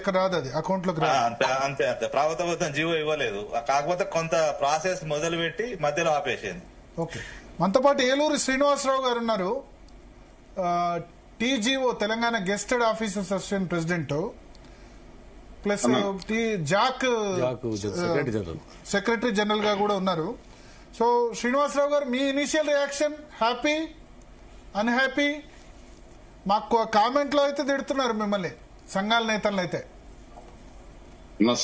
లెక్క రాదు, అది అకౌంట్ లోకి రాదు. అంతే అంతే అంతే. ప్రభుత్వం జీవో ఇవ్వలేదు, కాకపోతే కొంత ప్రాసెస్ మొదలు పెట్టి మధ్యలో ఆపేసింది. ఓకే, మనతో పాటు ఏలూరు శ్రీనివాసరావు గారు ఉన్నారు, TGO Telangana గెస్టెడ్ officers association president, plus Jack secretary general గా కూడా ఉన్నారు. సో శ్రీనివాసరావు గారు, మీ ఇనిషియల్ రియాక్షన్, హ్యాపీ, అన్హ్యాపీ? మాకు కామెంట్ లో అయితే తిడుతున్నారు మిమ్మల్ని, సంఘాల నేతలను అయితే.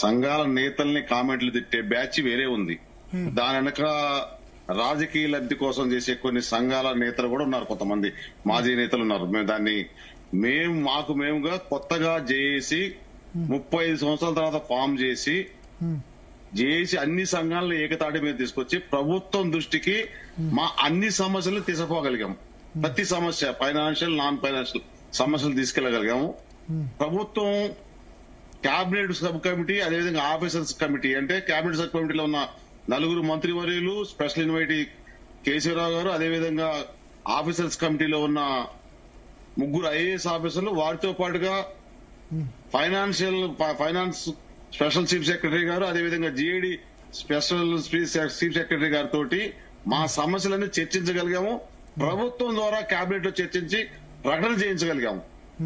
సంఘాల నేతల్ని కామెంట్లు తిట్టే బ్యాచ్ వేరే ఉంది. దాని వెనక రాజకీయ లబ్ధి కోసం చేసే కొన్ని సంఘాల నేతలు కూడా ఉన్నారు, కొంతమంది మాజీ నేతలు ఉన్నారు. మేము మాకు మేముగా కొత్తగా జేఏసీ 35 సంవత్సరాల తర్వాత ఫామ్ చేసి అన్ని సంఘాలను ఏకతాటి మీద తీసుకొచ్చి ప్రభుత్వం దృష్టికి మా అన్ని సమస్యలు తీసుకుపోగలిగాము. ప్రతి సమస్య, ఫైనాన్షియల్, నాన్ ఫైనాన్షియల్ సమస్యలు తీసుకెళ్లగలిగాము. ప్రభుత్వం కేబినెట్ సబ్ కమిటీ, అదేవిధంగా ఆఫీసర్స్ కమిటీ, అంటే కేబినెట్ సబ్ కమిటీలో ఉన్న 4 మంత్రివర్యులు, స్పెషల్ ఇన్వైటీ కేశవరావు గారు, అదేవిధంగా ఆఫీసర్స్ కమిటీలో ఉన్న 3 ఐఏఎస్ ఆఫీసర్లు, వారితో పాటుగా ఫైనాన్స్ స్పెషల్ చీఫ్ సెక్రటరీ గారు, అదేవిధంగా జిఐడి స్పెషల్ చీఫ్ సెక్రటరీ గారితో మా సమస్యలన్నీ చర్చించగలిగాము. ప్రభుత్వం ద్వారా కేబినెట్ లో చర్చించి ప్రకటన చేయించగలిగాము.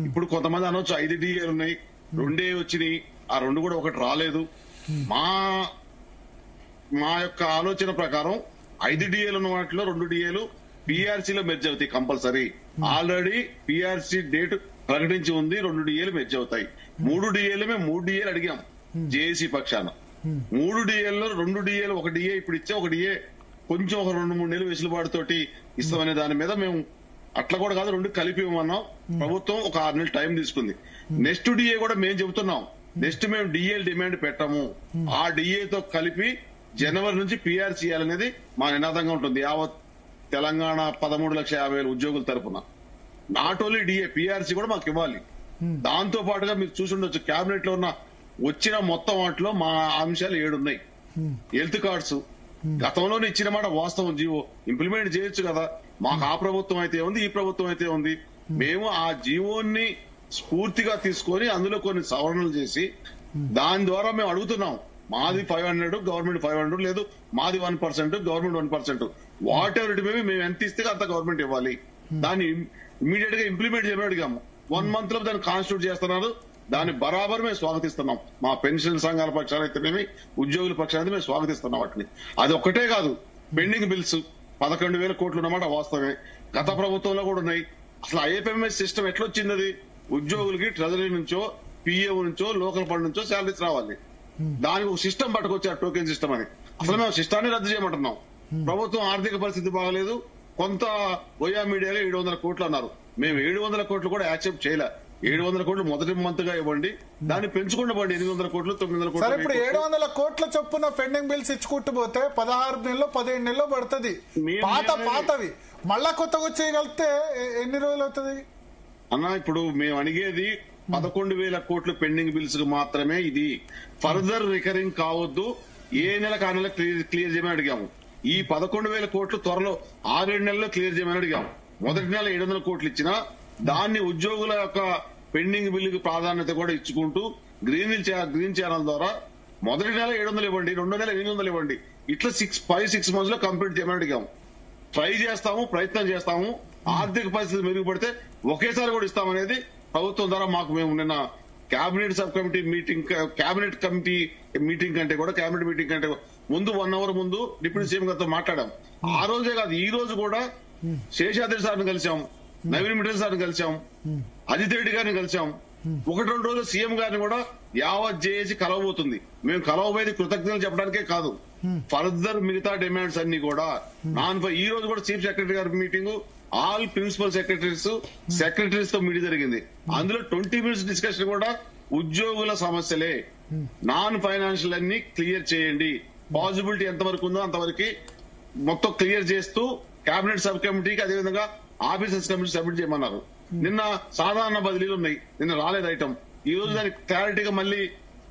ఇప్పుడు కొంతమంది అనొచ్చు 5 డిఏలు ఉన్నాయి, 2 వచ్చినాయి, ఆ 2 కూడా ఒకటి రాలేదు. మా యొక్క ఆలోచన ప్రకారం 5 డిఏలు ఉన్న వాటిలో 2 డిఏలు పీఆర్సీలో మెర్జ్ అవుతాయి కంపల్సరీ. ఆల్రెడీ పీఆర్సీ డేట్ ప్రకటించి ఉంది, 2 డిఏలు మెర్జ్ అవుతాయి. 3 డిఏలు మేము 3 డిఏలు అడిగాం జేఏసీ పక్షాన. 3 డిఏల్లో 2 డిఏలు, 1 డిఏ ఇప్పుడు ఇచ్చే, 1 డిఏ కొంచెం ఒక 2-3 నెలలు వెసులుబాటుతోటి ఇస్తామనే దాని మీద మేము అట్లా కూడా కాదు 2 కలిపి ఇవ్వమన్నాం. ప్రభుత్వం ఒక 6 నెలలు టైం తీసుకుంది. నెక్స్ట్ డిఏ కూడా మేము చెబుతున్నాం, నెక్స్ట్ మేము డిఏలు డిమాండ్ పెట్టాము, ఆ డిఏతో కలిపి జనవరి నుంచి పీఆర్సీ చేయాలనేది మా నినాదంగా ఉంటుంది. యావత్ తెలంగాణ 13,50,000 ఉద్యోగుల తరఫున. నాట్ ఓన్లీ డిఏ, పీఆర్సీ కూడా మాకు ఇవ్వాలి. దాంతో పాటుగా మీరు చూసుండొచ్చు, కేబినెట్ లో ఉన్న వచ్చిన మొత్తం వాటిలో మా అంశాలు 7 ఉన్నాయి. హెల్త్ కార్డ్స్ గతంలోనే ఇచ్చిన మాట వాస్తవం, జీవో ఇంప్లిమెంట్ చేయొచ్చు కదా. మాకు ఆ ప్రభుత్వం అయితే ఉంది, ఈ ప్రభుత్వం అయితే ఉంది. మేము ఆ జీవోని స్ఫూర్తిగా తీసుకొని అందులో కొన్ని సవరణలు చేసి దాని ద్వారా మేము అడుగుతున్నాం, మాది 500, గవర్నమెంట్ 500, లేదు మాది 1%, government 1%, what ever it maybe మేము ఎంత ఇస్తే అంత గవర్నమెంట్ ఇవ్వాలి. దాన్ని ఇమీడియట్ గా ఇంప్లిమెంట్ చేయమని అడిగాము. 1 month లో దాన్ని కాన్స్టిట్యూట్ చేస్తున్నారు. దాన్ని బరాబర్ మేము స్వాగతిస్తున్నాం. మా పెన్షన్ సంఘాల పక్షాన అయితేనేమి, ఉద్యోగుల పక్షాన మేము స్వాగతిస్తున్నాం వాటిని. అది ఒక్కటే కాదు, పెండింగ్ బిల్స్ 11,000 కోట్లు ఉన్నమాట వాస్తవమే. గత ప్రభుత్వంలో కూడా ఉన్నాయి. అసలు ఐఎఫ్ఎంఎస్ సిస్టమ్ ఎట్లొచ్చింది? అది ఉద్యోగులకి ట్రెజరీ నుంచో, పిఏఓ నుంచో, లోకల్ ఫండ్ నుంచో శాలరీస్ రావాలి. దానికి ఒక సిస్టమ్ పట్టుకొచ్చారు, టోకెన్ సిస్టమ్ అని. అసలు మేము సిస్టాన్ని రద్దు చేయమంటున్నాం. ప్రభుత్వం ఆర్థిక పరిస్థితి బాగలేదు, కొంత ఓయా మీడియాలో 700 కోట్లు అన్నారు. మేము 700 కోట్లు కూడా యాక్సెప్ట్ చేయలే. 700 కోట్లు మొదటి మంత్ గా ఇవ్వండి, దాన్ని పెంచుకుంటూ 800 కోట్లు, 900 కోట్లు. ఇప్పుడు 700 కోట్ల చొప్పున పెండింగ్ బిల్స్ ఇచ్చుకుంటూ పోతే 16 నెలలో 15 నెలలో పడుతుంది. పాతవి మళ్ళా కొత్తగా వచ్చేయగలిగితే ఎన్ని రోజులు అవుతుంది అన్న? ఇప్పుడు మేము అడిగేది 11,000 కోట్లు పెండింగ్ బిల్స్ కు మాత్రమే. ఇది ఫర్దర్ రికరింగ్ కావద్దు, ఏ నెలకు ఆ నెల క్లియర్ చేయమని అడిగాము. ఈ 11,000 కోట్లు త్వరలో 6-7 నెలల్లో క్లియర్ చేయమని అడిగాము. మొదటి నెల 700 కోట్లు ఇచ్చినా దాన్ని ఉద్యోగుల యొక్క పెండింగ్ బిల్లుకి ప్రాధాన్యత కూడా ఇచ్చుకుంటూ గ్రీన్ ఛానల్ ద్వారా మొదటి నెల 700 ఇవ్వండి, 2వ నెల 800 ఇవ్వండి, ఇట్లా 5-6 months లో కంప్లీట్ చేయమని అడిగాము. ట్రై చేస్తాము, ప్రయత్నం చేస్తాము. ఆర్థిక పరిస్థితి మెరుగుపడితే ఒకేసారి కూడా ఇస్తామనేది ప్రభుత్వం ద్వారా మాకు మేము నిన్న cabinet sub committee meeting, cabinet committee meeting కంటే కూడా, కేబినెట్ మీటింగ్ కంటే ముందు 1 hour ముందు డిప్యూటీ సీఎం గారితో మాట్లాడాం. ఆ రోజే కాదు, ఈ రోజు కూడా శేషాద్రి సార్ని కలిసాం, నవీన్ మిఠల్ సార్ని కలిసాం, అజిత్ రెడ్డి గారిని కలిసాం. 1-2 రోజులు సీఎం గారిని కూడా యావత్ చేసి కలవబోతుంది. మేము కలవబోయేది కృతజ్ఞతలు చెప్పడానికే కాదు, ఫర్దర్ మిగతా డిమాండ్స్ అన్ని కూడా ఈ రోజు కూడా చీఫ్ సెక్రటరీ గారి మీటింగ్, ఆల్ ప్రిన్సిపల్ సెక్రటరీస్ తో మీటింగ్ జరిగింది. అందులో 20 minutes డిస్కషన్ కూడా ఉద్యోగుల సమస్యలే, నాన్ ఫైనాన్షియల్ అన్ని క్లియర్ చేయండి, పాసిబిలిటీ ఎంతవరకు ఉందో అంతవరకు మొత్తం క్లియర్ చేస్తూ కేబినెట్ సబ్ కమిటీకి, అదేవిధంగా ఆఫీసర్స్ కమిటీ సబ్మిట్ చేయమన్నారు. నిన్న సాధారణ బదిలీలు ఉన్నాయి, నిన్న రాలేదు ఐటమ్. ఈ రోజు దానికి క్లారిటీగా మళ్ళీ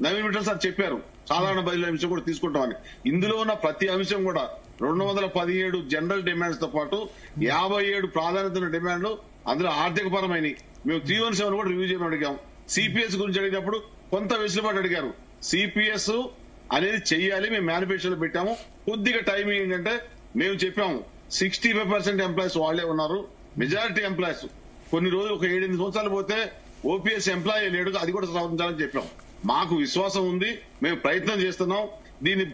నవీన్ మిఠల్ సార్ చెప్పారు, సాధారణ బదిలీ అంశం కూడా తీసుకుంటామని. ఇందులో ఉన్న ప్రతి అంశం కూడా 217 జనరల్ డిమాండ్స్ తో పాటు 57 ప్రాధాన్యత ఉన్న డిమాండ్లు, అందులో ఆర్థిక పరమైన మేము 317 కూడా రివ్యూ చేయమని అడిగాం. సిపిఎస్ గురించి అడిగినప్పుడు కొంత వెసులుబాటు అడిగారు. సిపిఎస్ అనేది చెయ్యాలి, మేము మేనిఫెస్టోలో పెట్టాము. కొద్దిగా టైం ఏంటంటే మేము చెప్పాము 65% ఎంప్లాయీస్ వాళ్లే ఉన్నారు. మెజారిటీ ఎంప్లాయీస్ కొన్ని రోజులు ఒక 7-8 సంవత్సరాలు పోతే ఓపీఎస్ ఎంప్లాయీ లేడు, అది కూడా సాధించాలని చెప్పాం. మాకు విశ్వాసం ఉంది, మేము ప్రయత్నం చేస్తున్నాం. దీన్ని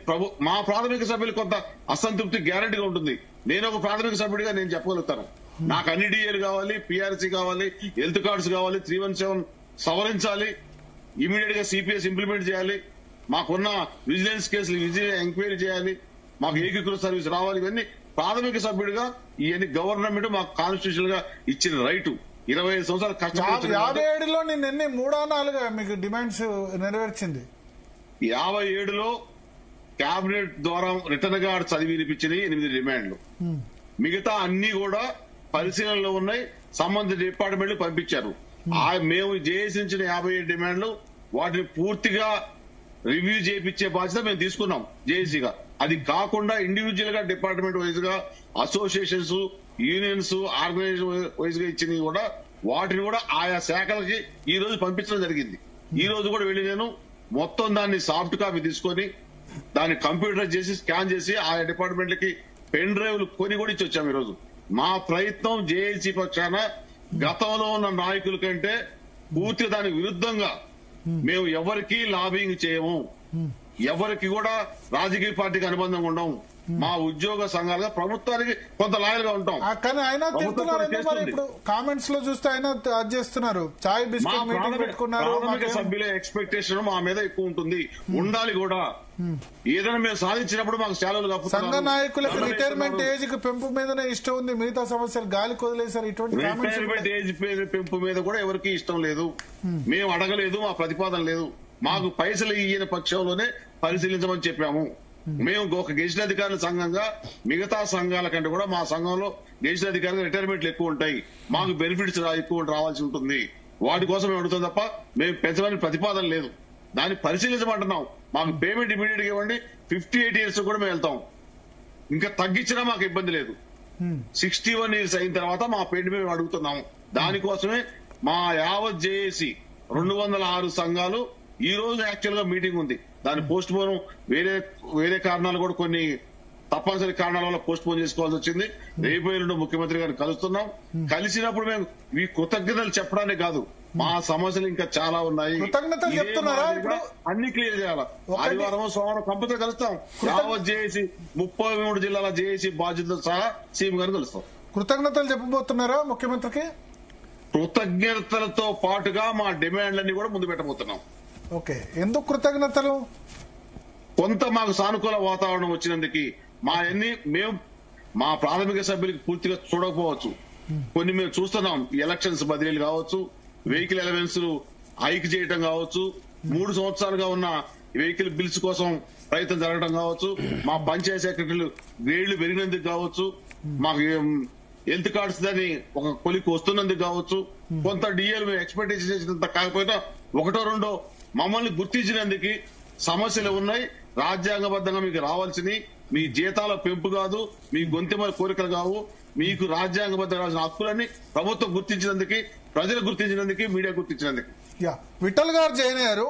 మా ప్రాథమిక సభ్యులు కొంత అసంతృప్తి గ్యారంటీగా ఉంటుంది. నేను ఒక ప్రాథమిక సభ్యుడిగా నేను చెప్పగలుగుతాను. నాకు అన్ని డిఏలు కావాలి, పిఆర్సీ కావాలి, హెల్త్ కార్డ్స్ కావాలి, 317 సవరించాలి, ఇమీడియట్ గా సిపిఎస్ ఇంప్లిమెంట్ చేయాలి, మాకున్న విజిలెన్స్ కేసులు ఎంక్వైరీ చేయాలి, మాకు ఏకీకృత సర్వీస్ రావాలి. ఇవన్నీ ప్రాథమిక సభ్యుడిగా ఇవన్నీ గవర్నమెంట్ మాకు కాన్స్టిట్యూషన్ గా ఇచ్చిన రైటు. 25 సంవత్సరాలు కష్టపడుతుంది. 57లో నేను ఎన్ని 3-4 మీకు డిమాండ్స్ నెరవేర్చింది. 57లో కేబినెట్ ద్వారా రిటర్న్ గా చదివి వినిపించినాయి 8 డిమాండ్లు. మిగతా అన్ని కూడా పరిశీలనలో ఉన్నాయి, సంబంధిత డిపార్ట్మెంట్లు పంపించారు. మేము చేసించిన 57 డిమాండ్లు వాటిని పూర్తిగా రివ్యూ చేయించే బాధ్యత మేము తీసుకున్నాం జేఏసీగా. అది కాకుండా ఇండివిజువల్ గా డిపార్ట్మెంట్ వైజ్ గా అసోసియేషన్స్, యూనియన్స్, ఆర్గనైజేషన్ వైజ్ గా ఇచ్చినవి కూడా వాటిని కూడా ఆయా శాఖలకి ఈ రోజు పంపించడం జరిగింది. ఈ రోజు కూడా వెళ్లి నేను మొత్తం దాన్ని సాఫ్ట్ కాపీ తీసుకొని దాన్ని కంప్యూటర్ చేసి స్కాన్ చేసి ఆయా డిపార్ట్మెంట్లకి పెన్ డ్రైవ్లు కొని కూడా ఇచ్చి వచ్చాము. ఈ రోజు మా ప్రయత్నం జేఏసీ పక్షాన గతంలో ఉన్న నాయకుల కంటే పూర్తిగా దానికి విరుద్ధంగా మేము ఎవరికి లాబింగ్ చేయము, ఎవరికి కూడా రాజకీయ పార్టీకి అనుబంధంగా ఉండము. మా ఉద్యోగ సంఘాలుగా ప్రభుత్వానికి కొంత లాయల్ గా ఉంటాం. కానీ ఆయన తింటున్నారు. ఇప్పుడు కామెంట్స్ లో చూస్తే ఆయన అది చేస్తున్నారు. చాయ్ బిస్కెట్ మీటింగ్ పెట్టుకున్నారు. ప్రాథమిక సభ్యుల ఎక్స్పెక్టేషన్ మా మీద ఎక్కువ ఉంటుంది, ఉండాలి కూడా. ఏదైనా మేము సాధించినప్పుడు మాకు సెలవులు కప్పుతున్నారు. సంఘ నాయకులకు రిటైర్మెంట్ ఏజ్ కి పెంపు మీదనే ఇష్టం ఉంది, మిగతా సమస్యలు గాలికి వదిలేశారు. ఇటువంటి రిటైర్మెంట్ ఏజ్ పెంపు మీద కూడా ఎవరికి ఇష్టం లేదు, మేము అడగలేదు, మా ప్రతిపాదన లేదు. మాకు పైసలు ఇయ్యని పక్షంలోనే పరిశీలించమని చెప్పాము. మేము ఒక గెజిట్ అధికారుల సంఘంగా మిగతా సంఘాల కంటే కూడా మా సంఘంలో గెజిట్ అధికారులు రిటైర్మెంట్లు ఎక్కువ ఉంటాయి, మాకు బెనిఫిట్స్ ఎక్కువ రావాల్సి ఉంటుంది. వాటి కోసం మేము అడుగుతాం తప్ప మేము పెంచమని ప్రతిపాదన లేదు. దాన్ని పరిశీలించమంటున్నాం. మాకు పేమెంట్ ఇమీడియట్ గా ఇవ్వండి. 58 years కూడా మేము వెళ్తాం. ఇంకా తగ్గించినా మాకు ఇబ్బంది లేదు. 61 years అయిన తర్వాత మా పేమెంట్ మేము అడుగుతున్నాము. దానికోసమే మా యావత్ జేఏసీ 206 సంఘాలు ఈ రోజు యాక్చువల్ గా మీటింగ్ ఉంది. దాన్ని పోస్ట్ పోన్ వేరే కారణాలు కూడా కొన్ని తప్పనిసరి కారణాల వల్ల పోస్ట్ పోన్ చేసుకోవాల్సి వచ్చింది. రేపు ఎల్లుండి ముఖ్యమంత్రి గారిని కలుస్తున్నాం. కలిసినప్పుడు మేము ఈ కృతజ్ఞతలు చెప్పడానికి కాదు, మా సమస్యలు ఇంకా చాలా ఉన్నాయి, కృతజ్ఞతలు చెప్తున్నారా? ఇప్పుడు అన్ని క్లియర్ చేయాలి. ఆదివారం సోమవారం కంపల్సరీ కలుస్తాం. యావత్ జేఏసీ 33 జిల్లాల జేఏసీ బాధ్యతలతో సహా సీఎం గారిని కలుస్తాం. కృతజ్ఞతలు చెప్పబోతున్నారా ముఖ్యమంత్రికి? కృతజ్ఞతలతో పాటుగా మా డిమాండ్లన్నీ కూడా ముందు పెట్టబోతున్నాం. ఓకే, ఎందుకు కృతజ్ఞతలు? కొంత మాకు సానుకూల వాతావరణం వచ్చినందుకు మేము మా ప్రాథమిక సభ్యులకి పూర్తిగా చూడకపోవచ్చు, కొన్ని మేము చూస్తున్నాం. ఎలక్షన్స్ బదిలీలు కావచ్చు, వెహికల్ అలవెన్స్ హైక్ చేయడం కావచ్చు, 3 సంవత్సరాలుగా ఉన్న వెహికల్ బిల్స్ కోసం ప్రయత్నం జరగడం కావచ్చు, మా పంచాయతీ సెక్రటరీలు గ్రేడ్లు పెరిగినందుకు కావచ్చు, మాకు హెల్త్ కార్డ్స్ దాన్ని ఒక కొలికి వస్తున్నందుకు కావచ్చు, కొంత డిఏలు మేము ఎక్స్పెక్టేషన్ చేసినంత కాకపోయినా 1-2 మమ్మల్ని గుర్తించినందుకు సమస్యలు ఉన్నాయి. రాజ్యాంగబద్ధంగా మీకు రావాల్సినవి మీ జీతాల పెంపు కాదు, మీ గొంతెమల కోరికలు కావు, మీకు రాజ్యాంగబద్ధంగా రావాల్సిన హక్కులన్నీ ప్రభుత్వం గుర్తించినందుకు, ప్రజలు గుర్తించినందుకు, మీడియా గుర్తించినందుకు. విఠల్ గారు జాయిన్ అయ్యారు.